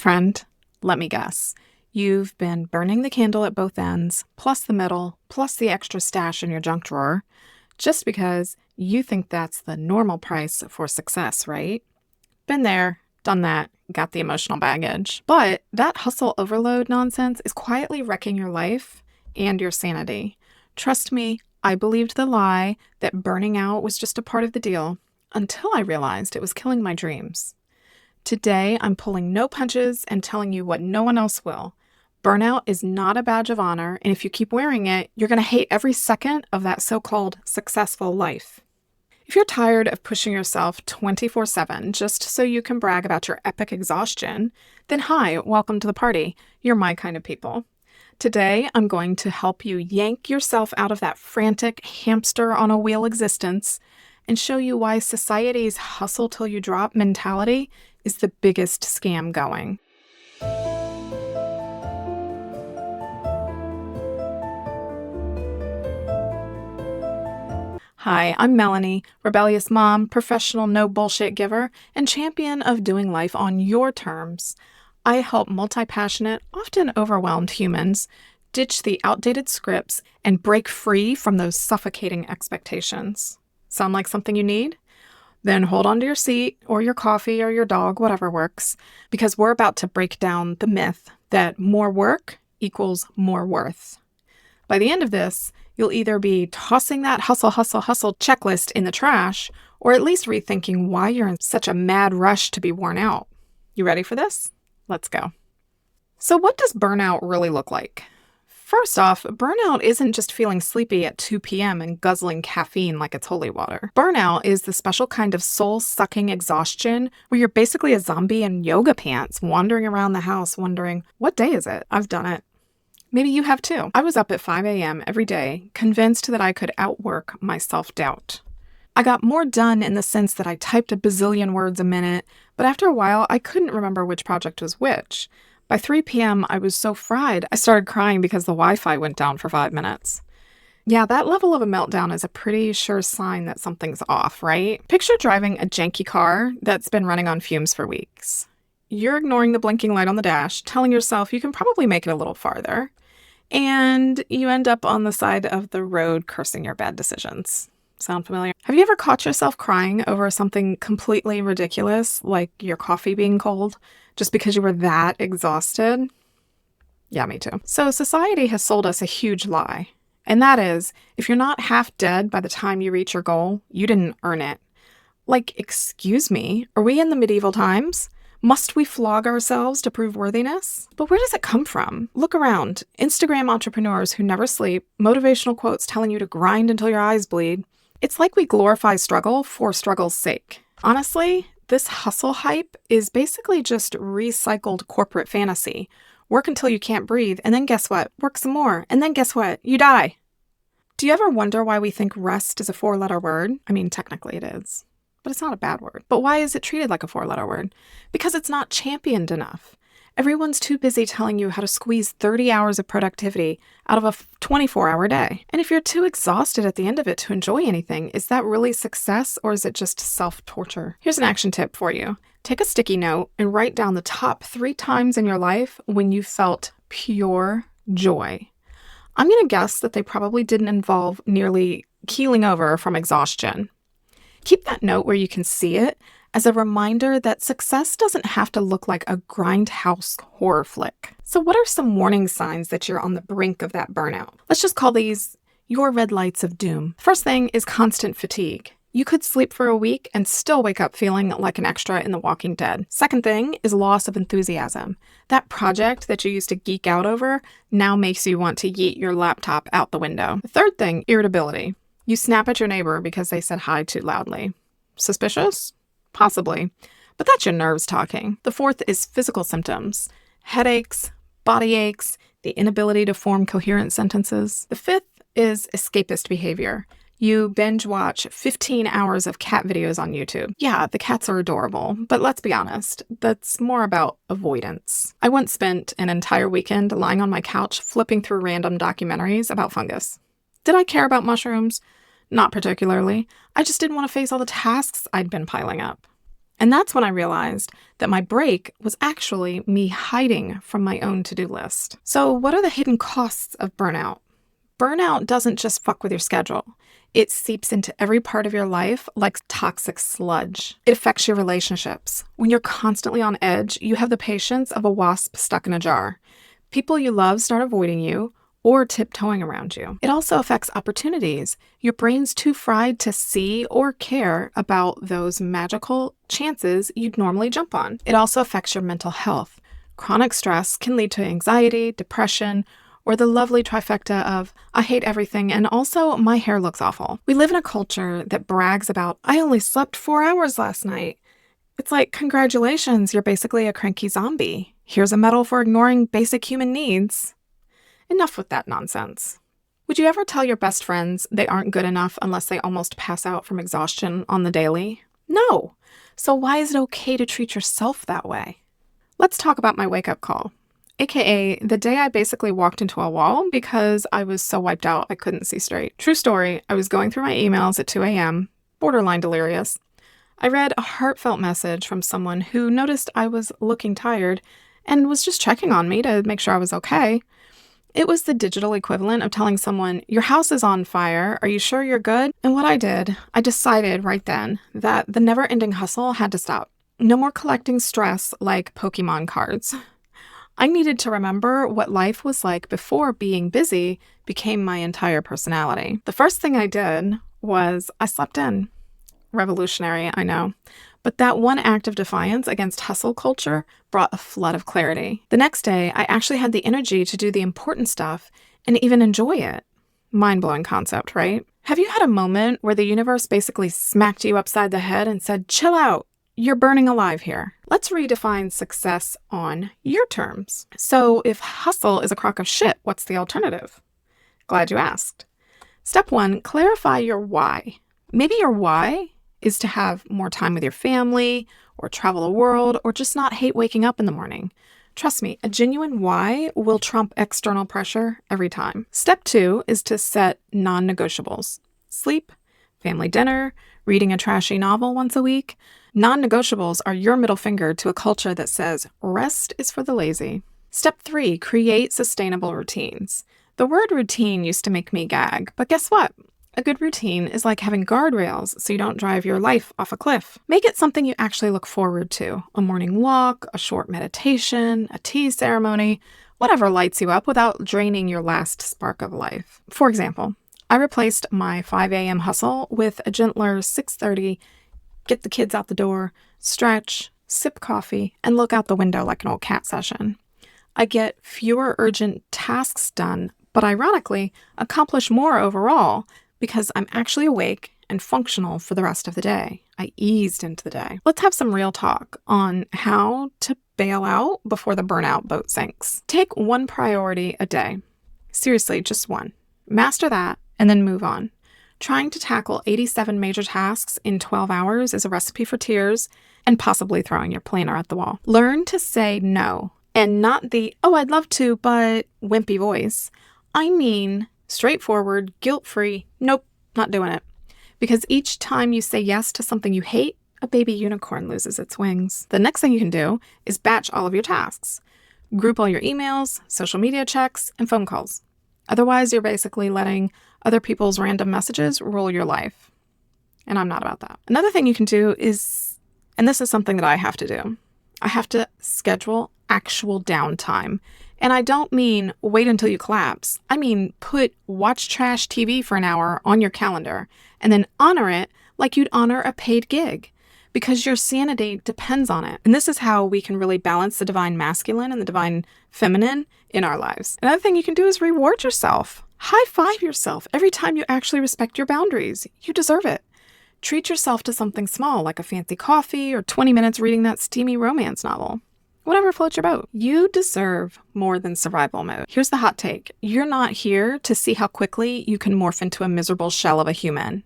friend, let me guess. You've been burning the candle at both ends, plus the middle, plus the extra stash in your junk drawer, just because you think that's the normal price for success, right? Been there, done that, got the emotional baggage. But that hustle overload nonsense is quietly wrecking your life and your sanity. Trust me, I believed the lie that burning out was just a part of the deal until I realized it was killing my dreams. Today, I'm pulling no punches and telling you what no one else will. Burnout is not a badge of honor, and if you keep wearing it, you're going to hate every second of that so-called successful life. If you're tired of pushing yourself 24/7 just so you can brag about your epic exhaustion, then hi, welcome to the party. You're my kind of people. Today, I'm going to help you yank yourself out of that frantic hamster on a wheel existence and show you why society's hustle till you drop mentality is the biggest scam going. Hi, I'm Melanie, rebellious mom, professional no bullshit giver, and champion of doing life on your terms. I help multi-passionate, often overwhelmed humans ditch the outdated scripts and break free from those suffocating expectations. Sound like something you need? Then hold on to your seat or your coffee or your dog, whatever works, because we're about to break down the myth that more work equals more worth. By the end of this, you'll either be tossing that hustle checklist in the trash, or at least rethinking why you're in such a mad rush to be worn out. You ready for this? Let's go. So what does burnout really look like? First off, burnout isn't just feeling sleepy at 2 p.m. and guzzling caffeine like it's holy water. Burnout is the special kind of soul-sucking exhaustion where you're basically a zombie in yoga pants wandering around the house wondering, what day is it? I've done it. Maybe you have too. I was up at 5 a.m. every day, convinced that I could outwork my self-doubt. I got more done in the sense that I typed a bazillion words a minute, but after a while, I couldn't remember which project was which. By 3 p.m., I was so fried, I started crying because the Wi-Fi went down for 5 minutes. Yeah, that level of a meltdown is a pretty sure sign that something's off, right? Picture driving a janky car that's been running on fumes for weeks. You're ignoring the blinking light on the dash, telling yourself you can probably make it a little farther. And you end up on the side of the road cursing your bad decisions. Sound familiar? Have you ever caught yourself crying over something completely ridiculous, like your coffee being cold, just because you were that exhausted? Yeah, me too. So society has sold us a huge lie. And that is, if you're not half dead by the time you reach your goal, you didn't earn it. Like, excuse me, are we in the medieval times? Must we flog ourselves to prove worthiness? But where does it come from? Look around. Instagram entrepreneurs who never sleep, motivational quotes telling you to grind until your eyes bleed. It's like we glorify struggle for struggle's sake. Honestly, this hustle hype is basically just recycled corporate fantasy. Work until you can't breathe, and then guess what? Work some more, and then guess what? You die. Do you ever wonder why we think rest is a 4-letter word? I mean, technically it is. But it's not a bad word. But why is it treated like a 4-letter word? Because it's not championed enough. Everyone's too busy telling you how to squeeze 30 hours of productivity out of a 24-hour day. And if you're too exhausted at the end of it to enjoy anything, is that really success or is it just self-torture? Here's an action tip for you. Take a sticky note and write down the top 3 times in your life when you felt pure joy. I'm going to guess that they probably didn't involve nearly keeling over from exhaustion. Keep that note where you can see it as a reminder that success doesn't have to look like a grindhouse horror flick. So what are some warning signs that you're on the brink of that burnout? Let's just call these your red lights of doom. First thing is constant fatigue. You could sleep for a week and still wake up feeling like an extra in The Walking Dead. Second thing is loss of enthusiasm. That project that you used to geek out over now makes you want to yeet your laptop out the window. The third thing, irritability. You snap at your neighbor because they said hi too loudly. Suspicious? Possibly. But that's your nerves talking. The fourth is physical symptoms. Headaches, body aches, the inability to form coherent sentences. The fifth is escapist behavior. You binge watch 15 hours of cat videos on YouTube. Yeah, the cats are adorable, but let's be honest, that's more about avoidance. I once spent an entire weekend lying on my couch flipping through random documentaries about fungus. Did I care about mushrooms? Not particularly. I just didn't want to face all the tasks I'd been piling up. And that's when I realized that my break was actually me hiding from my own to-do list. So what are the hidden costs of burnout? Burnout doesn't just fuck with your schedule. It seeps into every part of your life like toxic sludge. It affects your relationships. When you're constantly on edge, you have the patience of a wasp stuck in a jar. People you love start avoiding you or tiptoeing around you. It also affects opportunities. Your brain's too fried to see or care about those magical chances you'd normally jump on. It also affects your mental health. Chronic stress can lead to anxiety, depression, or the lovely trifecta of, I hate everything, and also my hair looks awful. We live in a culture that brags about, I only slept 4 hours last night. It's like, congratulations, you're basically a cranky zombie. Here's a medal for ignoring basic human needs. Enough with that nonsense. Would you ever tell your best friends they aren't good enough unless they almost pass out from exhaustion on the daily? No. So why is it okay to treat yourself that way? Let's talk about my wake-up call. AKA the day I basically walked into a wall because I was so wiped out I couldn't see straight. True story, I was going through my emails at 2 a.m., borderline delirious. I read a heartfelt message from someone who noticed I was looking tired and was just checking on me to make sure I was okay. It was the digital equivalent of telling someone, your house is on fire, are you sure you're good? And what I did, I decided right then that the never-ending hustle had to stop. No more collecting stress like Pokemon cards. I needed to remember what life was like before being busy became my entire personality. The first thing I did was I slept in. Revolutionary, I know. But that one act of defiance against hustle culture brought a flood of clarity. The next day, I actually had the energy to do the important stuff and even enjoy it. Mind-blowing concept, right? Have you had a moment where the universe basically smacked you upside the head and said, chill out, you're burning alive here? Let's redefine success on your terms. So if hustle is a crock of shit, what's the alternative? Glad you asked. Step 1, clarify your why. Maybe your why is to have more time with your family, or travel the world, or just not hate waking up in the morning. Trust me, a genuine why will trump external pressure every time. Step 2 is to set non-negotiables. Sleep, family dinner, reading a trashy novel once a week. Non-negotiables are your middle finger to a culture that says rest is for the lazy. Step 3, create sustainable routines. The word routine used to make me gag, but guess what? A good routine is like having guardrails so you don't drive your life off a cliff. Make it something you actually look forward to. A morning walk, a short meditation, a tea ceremony, whatever lights you up without draining your last spark of life. For example, I replaced my 5 a.m. hustle with a gentler 6:30, get the kids out the door, stretch, sip coffee, and look out the window like an old cat session. I get fewer urgent tasks done, but ironically, accomplish more overall because I'm actually awake and functional for the rest of the day. I eased into the day. Let's have some real talk on how to bail out before the burnout boat sinks. Take one priority a day. Seriously, just one. Master that and then move on. Trying to tackle 87 major tasks in 12 hours is a recipe for tears and possibly throwing your planner at the wall. Learn to say no, and not the, oh, I'd love to, but wimpy voice. I mean, straightforward, guilt-free, nope, not doing it. Because each time you say yes to something you hate, a baby unicorn loses its wings. The next thing you can do is batch all of your tasks. Group all your emails, social media checks, and phone calls. Otherwise, you're basically letting other people's random messages rule your life. And I'm not about that. Another thing you can do is, and this is something that I have to do, I have to schedule actual downtime. And I don't mean wait until you collapse. I mean put watch trash TV for an hour on your calendar and then honor it like you'd honor a paid gig because your sanity depends on it. And this is how we can really balance the divine masculine and the divine feminine in our lives. Another thing you can do is reward yourself. High five yourself every time you actually respect your boundaries. You deserve it. Treat yourself to something small like a fancy coffee or 20 minutes reading that steamy romance novel. Whatever floats your boat. You deserve more than survival mode. Here's the hot take. You're not here to see how quickly you can morph into a miserable shell of a human.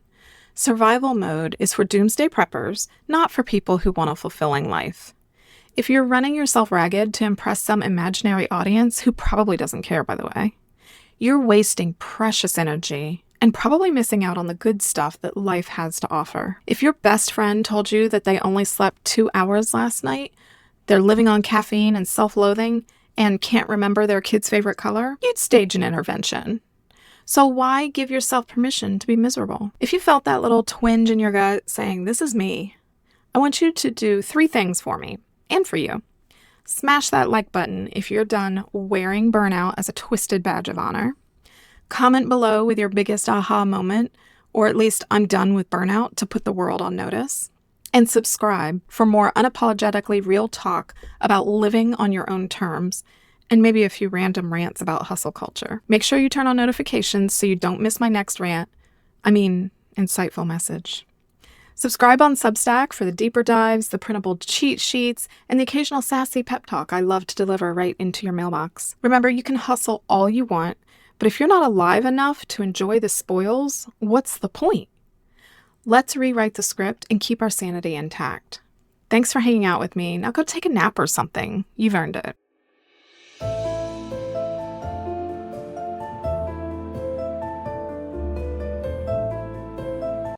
Survival mode is for doomsday preppers, not for people who want a fulfilling life. If you're running yourself ragged to impress some imaginary audience who probably doesn't care, by the way, you're wasting precious energy and probably missing out on the good stuff that life has to offer. If your best friend told you that they only slept 2 hours last night, they're living on caffeine and self-loathing, and can't remember their kid's favorite color, you'd stage an intervention. So why give yourself permission to be miserable? If you felt that little twinge in your gut saying, "This is me," I want you to do 3 things for me and for you. Smash that like button if you're done wearing burnout as a twisted badge of honor. Comment below with your biggest aha moment, or at least "I'm done with burnout" to put the world on notice. And subscribe for more unapologetically real talk about living on your own terms, and maybe a few random rants about hustle culture. Make sure you turn on notifications so you don't miss my next insightful message. Subscribe on Substack for the deeper dives, the printable cheat sheets, and the occasional sassy pep talk I love to deliver right into your mailbox. Remember, you can hustle all you want, but if you're not alive enough to enjoy the spoils, what's the point? Let's rewrite the script and keep our sanity intact. Thanks for hanging out with me. Now go take a nap or something. You've earned it.